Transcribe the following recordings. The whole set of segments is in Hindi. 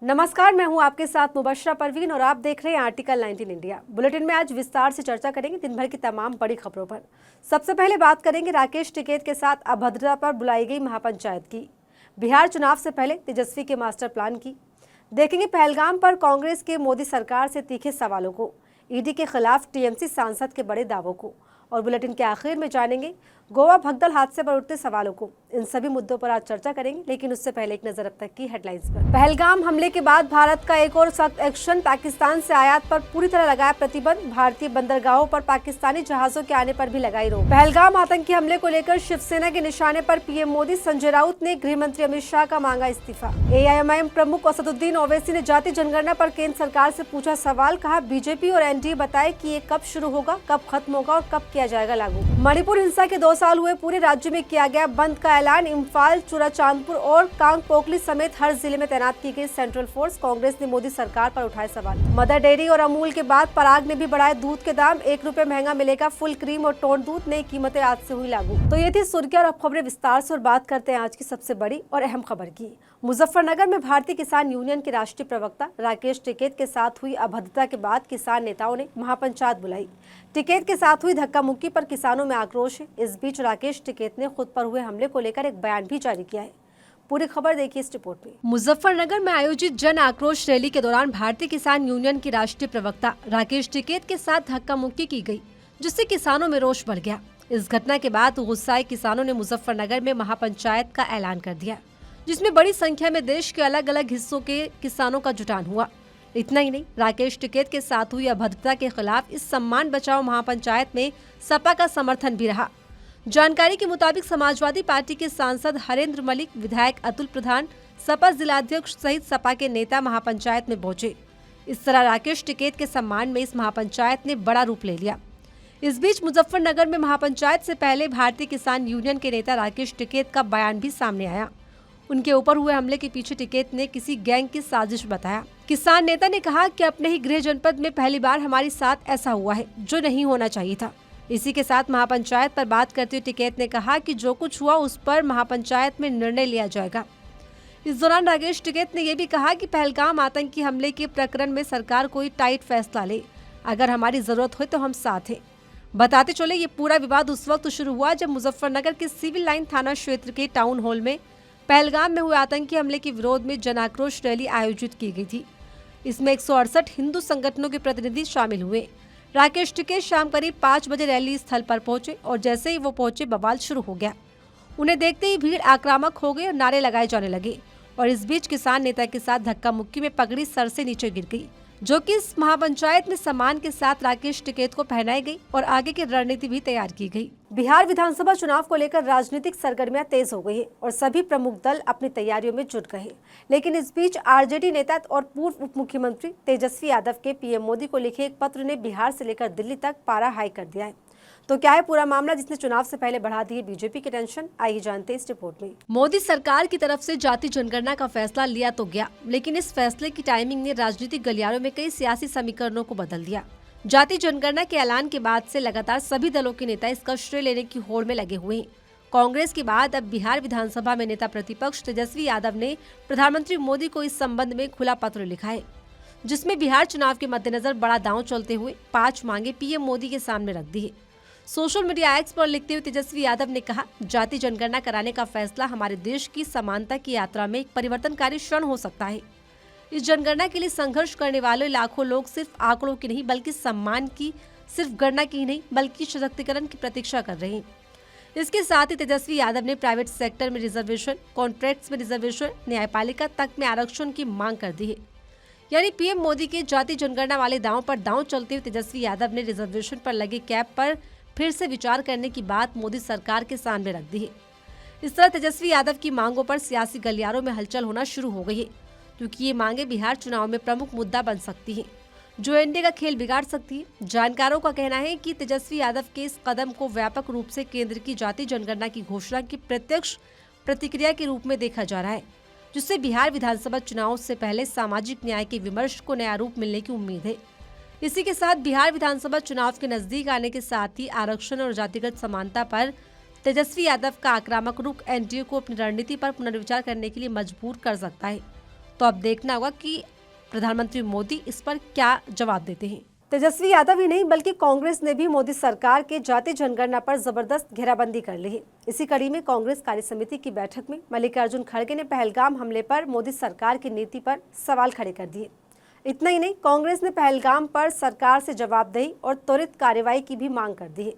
नमस्कार, मैं हूं आपके साथ मुबशरा परवीन और आप देख रहे हैं आर्टिकल 19 इंडिया। बुलेटिन में आज विस्तार से चर्चा करेंगे दिन भर की तमाम बड़ी खबरों पर। सबसे पहले बात करेंगे राकेश टिकैत के साथ अभद्रता पर बुलाई गई महापंचायत की, बिहार चुनाव से पहले तेजस्वी के मास्टर प्लान की। देखेंगे पहलगाम पर कांग्रेस के मोदी सरकार से तीखे सवालों को, ईडी के खिलाफ टीएमसी सांसद के बड़े दावों को, और बुलेटिन के आखिर में जानेंगे गोवा भगदड़ हादसे पर उठते सवालों को। इन सभी मुद्दों पर आज चर्चा करेंगे, लेकिन उससे पहले एक नजर अब तक की हेडलाइंस पर। पहलगाम हमले के बाद भारत का एक और सख्त एक्शन, पाकिस्तान से आयात पर पूरी तरह लगाया प्रतिबंध, भारतीय बंदरगाहों पर पाकिस्तानी जहाजों के आने पर भी लगाई रोक। पहलगाम आतंकी हमले को लेकर शिवसेना के निशाने पर पीएम मोदी, संजय राउत ने गृह मंत्री अमित शाह का मांगा इस्तीफा। एआईएमआईएम प्रमुख असदुद्दीन ओवैसी ने जाति जनगणना पर केंद्र सरकार से पूछा सवाल, कहा बीजेपी और एनडीए बताए कि ये कब शुरू होगा, कब खत्म होगा और कब किया जाएगा लागू। मणिपुर हिंसा के 2 साल हुए, पूरे राज्य में किया गया बंद का ऐलान। इम्फाल, चुराचांदपुर और कांगपोकली समेत हर जिले में तैनात की गई सेंट्रल फोर्स। कांग्रेस ने मोदी सरकार पर उठाए सवाल। मदर डेयरी और अमूल के बाद पराग ने भी बढ़ाए दूध के दाम, 1 रुपए महंगा मिलेगा फुल क्रीम और टोन दूध, नई कीमतें आज से हुई लागू। तो ये थी सुर्खियां और अब खबरें विस्तार से, और बात करते हैं आज की सबसे बड़ी और अहम खबर की। मुजफ्फरनगर में भारतीय किसान यूनियन के राष्ट्रीय प्रवक्ता राकेश टिकैत के साथ हुई अभद्रता के बाद किसान नेताओं ने महापंचायत बुलाई। टिकैत के साथ हुई धक्का मुक्की पर किसानों में आक्रोश है। इस बीच राकेश टिकैत ने खुद पर हुए हमले को लेकर एक बयान भी जारी किया है। पूरी खबर देखिए इस रिपोर्ट में। मुजफ्फरनगर में आयोजित जन आक्रोश रैली के दौरान भारतीय किसान यूनियन के राष्ट्रीय प्रवक्ता राकेश टिकैत के साथ धक्का मुक्की की गई, जिससे किसानों में रोष बढ़ गया। इस घटना के बाद गुस्साए किसानों ने मुजफ्फरनगर में महापंचायत का ऐलान कर दिया, जिसमें बड़ी संख्या में देश के अलग अलग हिस्सों के किसानों का जुटान हुआ। इतना ही नहीं, राकेश टिकैत के साथ हुई अभद्रता के खिलाफ इस सम्मान बचाओ महापंचायत में सपा का समर्थन भी रहा। जानकारी के मुताबिक समाजवादी पार्टी के सांसद हरेंद्र मलिक, विधायक अतुल प्रधान, सपा जिलाध्यक्ष सहित सपा के नेता महापंचायत में पहुंचे। इस तरह राकेश टिकैत के सम्मान में इस महापंचायत ने बड़ा रूप ले लिया। इस बीच मुजफ्फरनगर में महापंचायत से पहले भारतीय किसान यूनियन के नेता राकेश टिकैत का बयान भी सामने आया। उनके ऊपर हुए हमले के पीछे टिकैत ने किसी गैंग की साजिश बताया। किसान नेता ने कहा कि अपने ही गृह जनपद में पहली बार हमारे साथ ऐसा हुआ है, जो नहीं होना चाहिए था। इसी के साथ महापंचायत पर बात करते हुए टिकैत ने कहा कि जो कुछ हुआ उस पर महापंचायत में निर्णय लिया जाएगा। इस दौरान राकेश टिकैत ने यह भी कहा कि पहलगाम आतंकी हमले के प्रकरण में सरकार कोई टाइट फैसला ले, अगर हमारी जरूरत हो तो हम साथ हैं। बताते चले, ये पूरा विवाद उस वक्त शुरू हुआ जब मुजफ्फरनगर के सिविल लाइन थाना क्षेत्र के टाउन हॉल में पहलगाम में हुए आतंकी हमले के विरोध में जन आक्रोश रैली आयोजित की गई थी। इसमें 168 हिंदू संगठनों के प्रतिनिधि शामिल हुए। राकेश टिकैत शाम करीब 5 बजे रैली स्थल पर पहुंचे और जैसे ही वो पहुंचे बवाल शुरू हो गया। उन्हें देखते ही भीड़ आक्रामक हो गई और नारे लगाए जाने लगे, और इस बीच किसान नेता के साथ धक्का मुक्की में पगड़ी सर से नीचे गिर गई, जो कि इस महापंचायत में सम्मान के साथ राकेश टिकैत को पहनाई गई और आगे की रणनीति भी तैयार की गई। बिहार विधानसभा चुनाव को लेकर राजनीतिक सरगर्मियां तेज हो गई है और सभी प्रमुख दल अपनी तैयारियों में जुट गए हैं। लेकिन इस बीच आरजेडी नेता और पूर्व उप मुख्यमंत्री तेजस्वी यादव के पीएम मोदी को लिखे एक पत्र ने बिहार से लेकर दिल्ली तक पारा हाई कर दिया है। तो क्या है पूरा मामला जिसने चुनाव से पहले बढ़ा दी है बीजेपी की टेंशन? आइए जानते हैं इस रिपोर्ट में। मोदी सरकार की तरफ से जाति जनगणना का फैसला लिया तो गया, लेकिन इस फैसले की टाइमिंग ने राजनीतिक गलियारों में कई सियासी समीकरणों को बदल दिया। जाति जनगणना के ऐलान के बाद से लगातार सभी दलों के नेता इसका श्रेय लेने की होड़ में लगे हुए हैं। कांग्रेस के बाद अब बिहार विधानसभा में नेता प्रतिपक्ष तेजस्वी यादव ने प्रधानमंत्री मोदी को इस संबंध में खुला पत्र लिखा है, जिसमें बिहार चुनाव के मद्देनजर बड़ा दांव चलते हुए 5 मांगे पीएम मोदी के सामने रख दी है। सोशल मीडिया एक्स पर लिखते हुए तेजस्वी यादव ने कहा, जाति जनगणना कराने का फैसला हमारे देश की समानता की यात्रा में एक परिवर्तनकारी क्षण हो सकता है। इस जनगणना के लिए संघर्ष करने वाले लाखों लोग सिर्फ आंकड़ों की नहीं बल्कि सम्मान की, सिर्फ गणना की ही नहीं बल्कि सशक्तिकरण की प्रतीक्षा कर रहे हैं। इसके साथ ही तेजस्वी यादव ने प्राइवेट सेक्टर में रिजर्वेशन, कॉन्ट्रैक्ट्स में रिजर्वेशन, न्यायपालिका तक में आरक्षण की मांग कर दी है। यानी पीएम मोदी के जाति जनगणना वाले दांव पर दांव चलते हुए तेजस्वी यादव ने रिजर्वेशन पर लगे कैप पर फिर से विचार करने की बात मोदी सरकार के सामने रख दी है। इस तरह तेजस्वी यादव की मांगों पर सियासी गलियारों में हलचल होना शुरू हो गई है, क्योंकि ये मांगे बिहार चुनाव में प्रमुख मुद्दा बन सकती हैं, जो एनडीए का खेल बिगाड़ सकती है। जानकारों का कहना है कि तेजस्वी यादव के इस कदम को व्यापक रूप से केंद्र की जाति जनगणना की घोषणा की प्रत्यक्ष प्रतिक्रिया के रूप में देखा जा रहा है, जिससे बिहार विधानसभा चुनाव से पहले सामाजिक न्याय के विमर्श को नया रूप मिलने की उम्मीद है। इसी के साथ बिहार विधानसभा चुनाव के नजदीक आने के साथ ही आरक्षण और जातिगत समानता पर तेजस्वी यादव का आक्रामक रुख एनडीए को अपनी रणनीति पर पुनर्विचार करने के लिए मजबूर कर सकता है। तो अब देखना होगा कि प्रधानमंत्री मोदी इस पर क्या जवाब देते हैं। तेजस्वी यादव ही नहीं बल्कि कांग्रेस ने भी मोदी सरकार के जाति जनगणना पर जबरदस्त घेराबंदी कर ली है। इसी कड़ी में कांग्रेस कार्य समिति की बैठक में मल्लिकार्जुन खड़गे ने पहलगाम हमले पर मोदी सरकार की नीति पर सवाल खड़े कर दिए। इतना ही नहीं, कांग्रेस ने पहलगाम पर सरकार से जवाबदेही और त्वरित कार्रवाई की भी मांग कर दी है।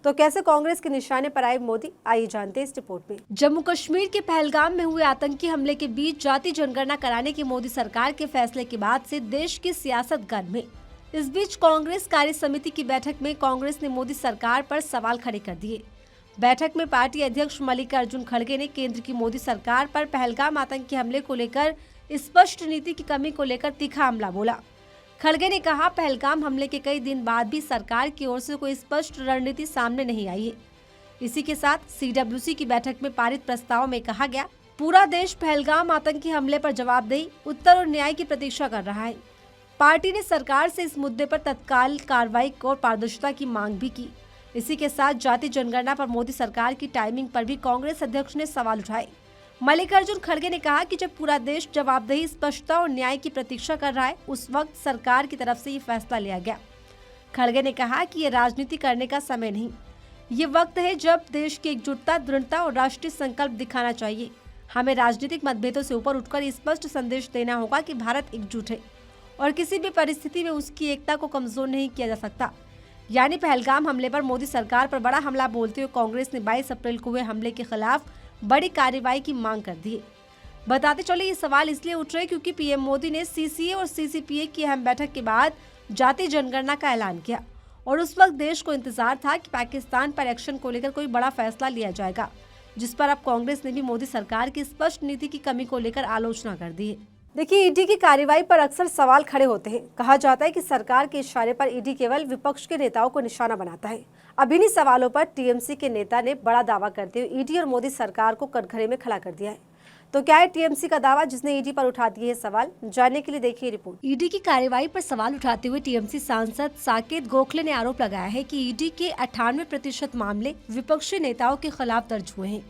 तो कैसे कांग्रेस के निशाने पर आए मोदी, आइए जानते हैं इस रिपोर्ट में। जम्मू कश्मीर के पहलगाम में हुए आतंकी हमले के बीच जाति जनगणना कराने के मोदी सरकार के फैसले के बाद से देश की सियासत गर्म है। इस बीच कांग्रेस कार्य समिति की बैठक में कांग्रेस ने मोदी सरकार पर सवाल खड़े कर दिए। बैठक में पार्टी अध्यक्ष मल्लिकार्जुन खड़गे ने केंद्र की मोदी सरकार पर पहलगाम आतंकी हमले को लेकर स्पष्ट नीति की कमी को लेकर तीखा हमला बोला। खड़गे ने कहा, पहलगाम हमले के कई दिन बाद भी सरकार की ओर से कोई स्पष्ट रणनीति सामने नहीं आई है। इसी के साथ सीडब्ल्यूसी की बैठक में पारित प्रस्ताव में कहा गया, पूरा देश पहलगाम आतंकी हमले पर जवाबदेही, उत्तर और न्याय की प्रतीक्षा कर रहा है। पार्टी ने सरकार से इस मुद्दे पर तत्काल कार्रवाई और पारदर्शिता की मांग भी की। इसी के साथ जाति जनगणना पर मोदी सरकार की टाइमिंग पर भी कांग्रेस अध्यक्ष ने सवाल उठाए। मल्लिकार्जुन खड़गे ने कहा कि जब पूरा देश जवाबदेही, स्पष्टता और न्याय की प्रतीक्षा कर रहा है, उस वक्त सरकार की तरफ से ये फैसला लिया गया। खड़गे ने कहा कि ये राजनीति करने का समय नहीं, ये वक्त है जब देश की एकजुटता, दृढ़ता और राष्ट्रीय संकल्प दिखाना चाहिए। हमें राजनीतिक मतभेदों से ऊपर उठकर स्पष्ट संदेश देना होगा कि भारत एकजुट है और किसी भी परिस्थिति में उसकी एकता को कमजोर नहीं किया जा सकता। यानी पहलगाम हमले पर मोदी सरकार पर बड़ा हमला बोलते हुए कांग्रेस ने 22 अप्रैल को हुए हमले के खिलाफ बड़ी कार्रवाई की मांग कर दी है। बताते चले ये सवाल इसलिए उठ रहे क्योंकि पीएम मोदी ने सीसीए और सीसीपीए की अहम बैठक के बाद जाति जनगणना का ऐलान किया और उस वक्त देश को इंतजार था कि पाकिस्तान पर एक्शन को लेकर कोई बड़ा फैसला लिया जाएगा, जिस पर अब कांग्रेस ने भी मोदी सरकार की स्पष्ट नीति की कमी को लेकर आलोचना कर दी है। देखिए, ईडी की कार्रवाई पर अक्सर सवाल खड़े होते हैं। कहा जाता है कि सरकार के इशारे पर ईडी केवल विपक्ष के नेताओं को निशाना बनाता है। अब इन्हीं सवालों पर टीएमसी के नेता ने बड़ा दावा करते हुए ईडी और मोदी सरकार को कटघरे में खड़ा कर दिया है। तो क्या है टीएमसी का दावा जिसने ईडी पर उठा दिए सवाल, जानने के लिए देखिए रिपोर्ट। ईडी की कार्रवाई पर सवाल उठाते हुए टीएमसी सांसद साकेत गोखले ने आरोप लगाया है कि ईडी के 98% मामले विपक्षी नेताओं के खिलाफ दर्ज हुए हैं।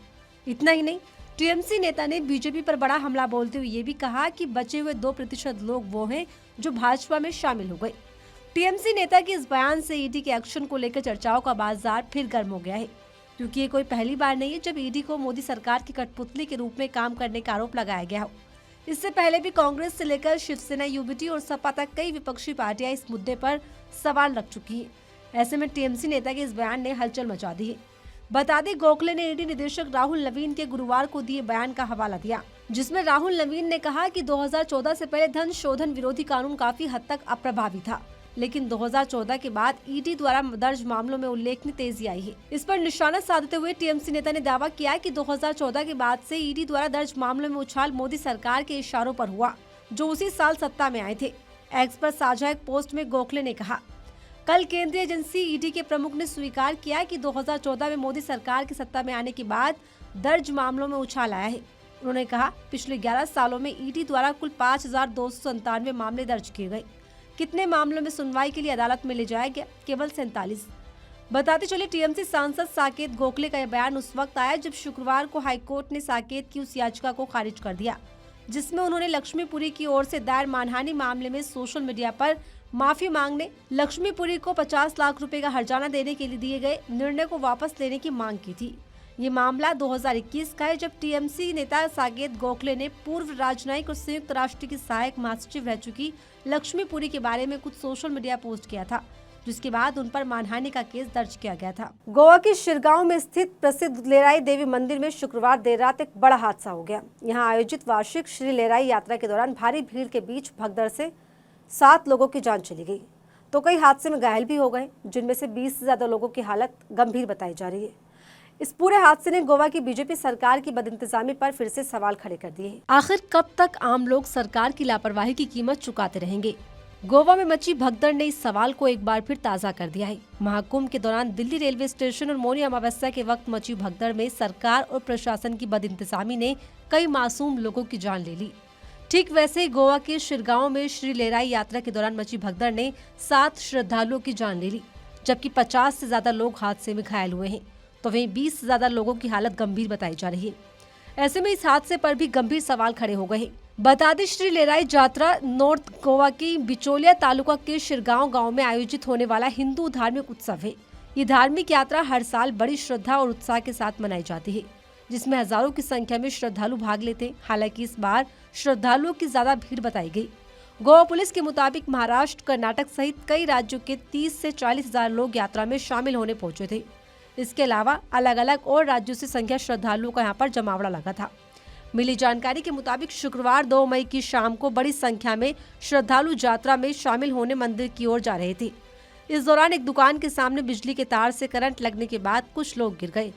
इतना ही नहीं, टीएमसी नेता ने बीजेपी पर बड़ा हमला बोलते हुए ये भी कहा कि बचे हुए 2% लोग वो हैं जो भाजपा में शामिल हो गए। टीएमसी नेता के इस बयान से ईडी के एक्शन को लेकर चर्चाओं का बाजार फिर गर्म हो गया है, क्योंकि ये कोई पहली बार नहीं है जब ईडी को मोदी सरकार की कठपुतली के रूप में काम करने का आरोप लगाया गया हो। इससे पहले भी कांग्रेस से लेकर शिवसेना, यूबीटी और सपा तक कई विपक्षी पार्टियां इस मुद्दे पर सवाल रख चुकी है। ऐसे में टीएमसी नेता के इस बयान ने हलचल मचा दी है। बता दें, गोखले ने ईडी निदेशक राहुल नवीन के गुरुवार को दिए बयान का हवाला दिया, जिसमें राहुल नवीन ने कहा कि 2014 से पहले धन शोधन विरोधी कानून काफी हद तक अप्रभावी था, लेकिन 2014 के बाद ईडी द्वारा दर्ज मामलों में उल्लेखनीय तेजी आई है। इस पर निशाना साधते हुए टीएमसी नेता ने दावा किया कि 2014 के बाद से ईडी द्वारा दर्ज मामलों में उछाल मोदी सरकार के इशारों पर हुआ, जो उसी साल सत्ता में आए थे। एक्स पर साझा एक पोस्ट में गोखले ने कहा, कल केंद्रीय एजेंसी ईडी के प्रमुख ने स्वीकार किया कि 2014 में मोदी सरकार की सत्ता में आने के बाद दर्ज मामलों में उछाल आया है। उन्होंने कहा, पिछले 11 सालों में ईडी द्वारा कुल 5297 मामले दर्ज किए गए। कितने मामलों में सुनवाई के लिए अदालत में ले जाया गया? केवल 47। बताते चले, टीएमसी सांसद साकेत गोखले का यह बयान उस वक्त आया जब शुक्रवार को हाईकोर्ट ने साकेत की उस याचिका को खारिज कर दिया, जिसमें उन्होंने लक्ष्मीपुरी की ओर से दायर मानहानि मामले में सोशल मीडिया पर माफी मांगने, लक्ष्मीपुरी को 50 लाख रुपए का हर्जाना देने के लिए दिए गए निर्णय को वापस लेने की मांग की थी। ये मामला 2021 का है, जब टीएमसी नेता साकेत गोखले ने पूर्व राजनयिक और संयुक्त राष्ट्र की सहायक महासचिव रह चुकी लक्ष्मीपुरी के बारे में कुछ सोशल मीडिया पोस्ट किया था, जिसके बाद उन पर मानहानि का केस दर्ज किया गया था। गोवा के शिरगांव में स्थित प्रसिद्ध लेराई देवी मंदिर में शुक्रवार देर रात एक बड़ा हादसा हो गया। यहाँ आयोजित वार्षिक श्री लेराई यात्रा के दौरान भारी भीड़ के बीच भगदड़ से 7 लोगों की जान चली गई, तो कई हादसे में घायल भी हो गए, जिनमें से 20 से ज्यादा लोगों की हालत गंभीर बताई जा रही है। इस पूरे हादसे ने गोवा की बीजेपी सरकार की बदइंतजामी पर फिर से सवाल खड़े कर दिए। आखिर कब तक आम लोग सरकार की लापरवाही की कीमत चुकाते रहेंगे? गोवा में मची भगदड़ ने इस सवाल को एक बार फिर ताज़ा कर दिया है। महाकुंभ के दौरान दिल्ली रेलवे स्टेशन और मौनी अमावस्या के वक्त मची भगदड़ में सरकार और प्रशासन की बदइंतजामी ने कई मासूम लोगों की जान ले ली। ठीक वैसे ही गोवा के शिरगांव में श्री लेराई यात्रा के दौरान मची भगदड़ ने 7 श्रद्धालुओं की जान ले ली, जबकि 50 से ज्यादा लोग हादसे में घायल हुए हैं, तो वहीं 20 से ज्यादा लोगों की हालत गंभीर बताई जा रही है। ऐसे में इस हादसे पर भी गंभीर सवाल खड़े हो गए हैं। बता दें, श्री लेराई यात्रा नॉर्थ गोवा की बिचौलिया तालुका के शिरगांव गांव में आयोजित होने वाला हिंदू धार्मिक उत्सव है। ये धार्मिक यात्रा हर साल बड़ी श्रद्धा और उत्साह के साथ मनाई जाती है, जिसमें हजारों की संख्या में श्रद्धालु भाग लेते हैं। हालांकि इस बार श्रद्धालुओं की ज्यादा भीड़ बताई गई। गोवा पुलिस के मुताबिक महाराष्ट्र, कर्नाटक सहित कई राज्यों के 30 से 40 हजार लोग यात्रा में शामिल होने पहुंचे थे। इसके अलावा अलग अलग और राज्यों से संख्या श्रद्धालुओं का यहाँ पर जमावड़ा लगा था। मिली जानकारी के मुताबिक शुक्रवार 2 मई की शाम को बड़ी संख्या में श्रद्धालु यात्रा में शामिल होने मंदिर की ओर जा रहे थे। इस दौरान एक दुकान के सामने बिजली के तार से करंट लगने के बाद कुछ लोग गिर गए।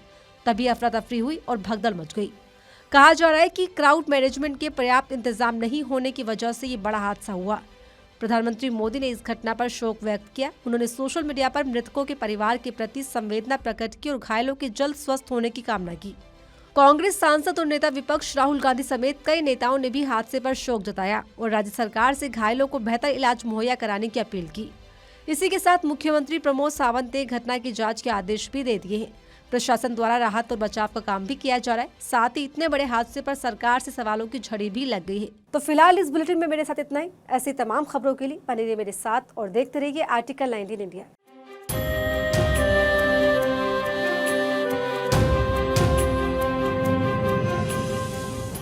तभी अफरा तफरी हुई और भगदड़ मच गई। कहा जा रहा है कि क्राउड मैनेजमेंट के पर्याप्त इंतजाम नहीं होने की वजह से ये बड़ा हादसा हुआ। प्रधानमंत्री मोदी ने इस घटना पर शोक व्यक्त किया। उन्होंने सोशल मीडिया पर मृतकों के परिवार के प्रति संवेदना प्रकट की और घायलों के जल्द स्वस्थ होने की कामना की। कांग्रेस सांसद और नेता विपक्ष राहुल गांधी समेत कई नेताओं ने भी हादसे पर शोक जताया और राज्य सरकार से घायलों को बेहतर इलाज मुहैया कराने की अपील की। इसी के साथ मुख्यमंत्री प्रमोद सावंत ने घटना की जांच के आदेश भी दे दिए हैं। प्रशासन द्वारा राहत और बचाव का काम भी किया जा रहा है। साथ ही इतने बड़े हादसे पर सरकार से सवालों की झड़ी भी लग गई है। तो फिलहाल इस बुलेटिन में मेरे साथ इतना ही। ऐसी तमाम खबरों के लिए बने रहिए मेरे साथ और देखते रहिए आर्टिकल 19 इंडिया।